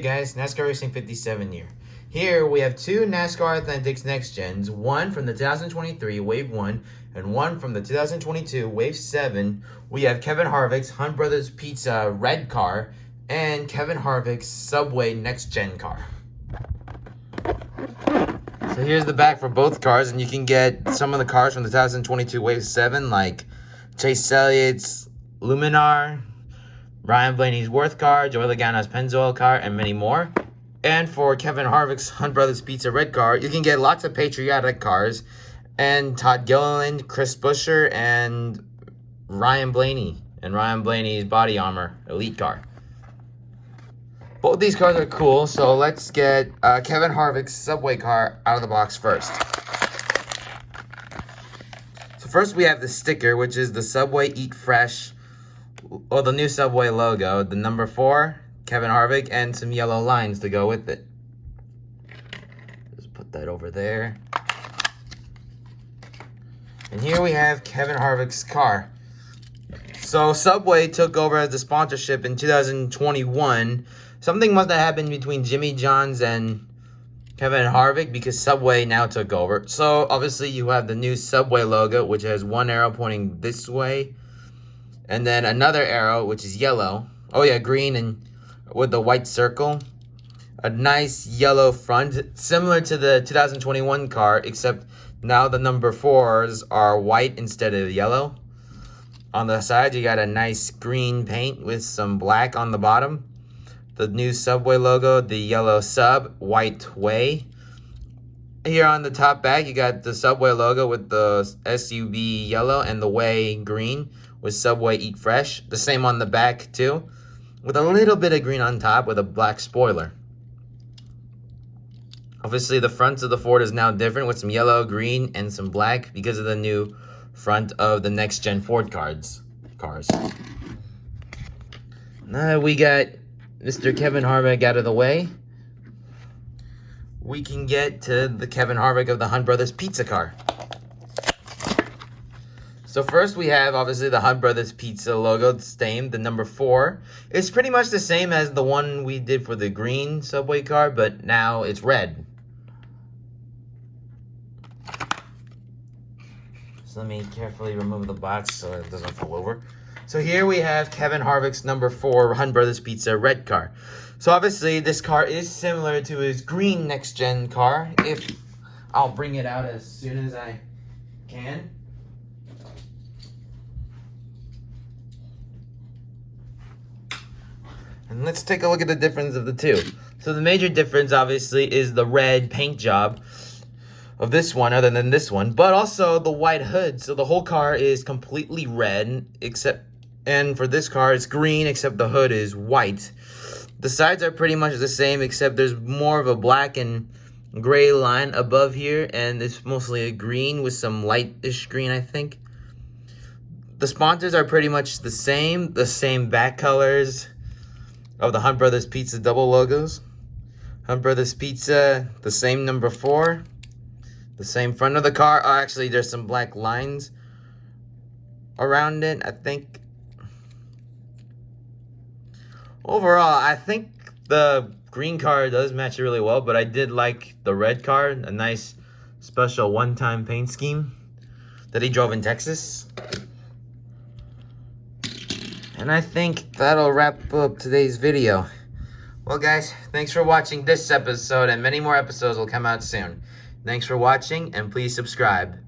Hey guys, NASCAR Racing 57 here. Here we have two NASCAR Authentics Next Gens, one from the 2023 Wave 1 and one from the 2022 Wave 7. We have Kevin Harvick's Hunt Brothers Pizza Red car and Kevin Harvick's Subway Next Gen car. So here's the back for both cars, and you can get some of the cars from the 2022 Wave 7 like Chase Elliott's Luminar, Ryan Blaney's Worth car, Joey Logano's Pennzoil car, and many more. And for Kevin Harvick's Hunt Brothers Pizza Red car, you can get lots of patriotic cars, and Todd Gilliland, Chris Buescher, and Ryan Blaney, and Ryan Blaney's Body Armor Elite car. Both these cars are cool, so let's get Kevin Harvick's Subway car out of the box first. So first we have the sticker, which is the Subway Eat Fresh, or the new Subway logo, the number 4, Kevin Harvick, and some yellow lines to go with it. Just put that over there. And here we have Kevin Harvick's car. So Subway took over as the sponsorship in 2021. Something must have happened between Jimmy Johns and Kevin Harvick because Subway now took over. So obviously you have the new Subway logo, which has one arrow pointing this way, and then another arrow, which is yellow. Oh yeah, green and with the white circle. A nice yellow front, similar to the 2021 car, except now the number 4s are white instead of yellow. On the side, you got a nice green paint with some black on the bottom. The new Subway logo, the yellow sub, white way. Here on the top back, you got the Subway logo with the SUB yellow and the way green with Subway Eat Fresh. The same on the back too, with a little bit of green on top with a black spoiler. Obviously, the front of the Ford is now different with some yellow, green, and some black because of the new front of the next gen Ford cars. Now we got Mr. Kevin Harvick out of the way. We can get to the Kevin Harvick of the Hunt Brothers Pizza car. So first we have, obviously, the Hunt Brothers Pizza logo, the same, the number 4. It's pretty much the same as the one we did for the green Subway car, but now it's red. So let me carefully remove the box so it doesn't fall over. So here we have Kevin Harvick's number 4 Hunt Brothers Pizza red car. So obviously this car is similar to his green next gen car. If I'll bring it out as soon as I can. And let's take a look at the difference of the two. So the major difference obviously is the red paint job of this one other than this one, but also the white hood. So the whole car is completely red, and for this car it's green except the hood is white. The sides are pretty much the same except there's more of a black and gray line above here, and it's mostly a green with some lightish green, I think. The sponsors are pretty much the same back colors of the Hunt Brothers Pizza double logos. Hunt Brothers Pizza, the same number 4. The same front of the car. Oh, actually, there's some black lines around it, I think. Overall, I think the green car does match it really well, but I did like the red car. A nice special one-time paint scheme that he drove in Texas. And I think that'll wrap up today's video. Well, guys, thanks for watching this episode, and many more episodes will come out soon. Thanks for watching, and please subscribe.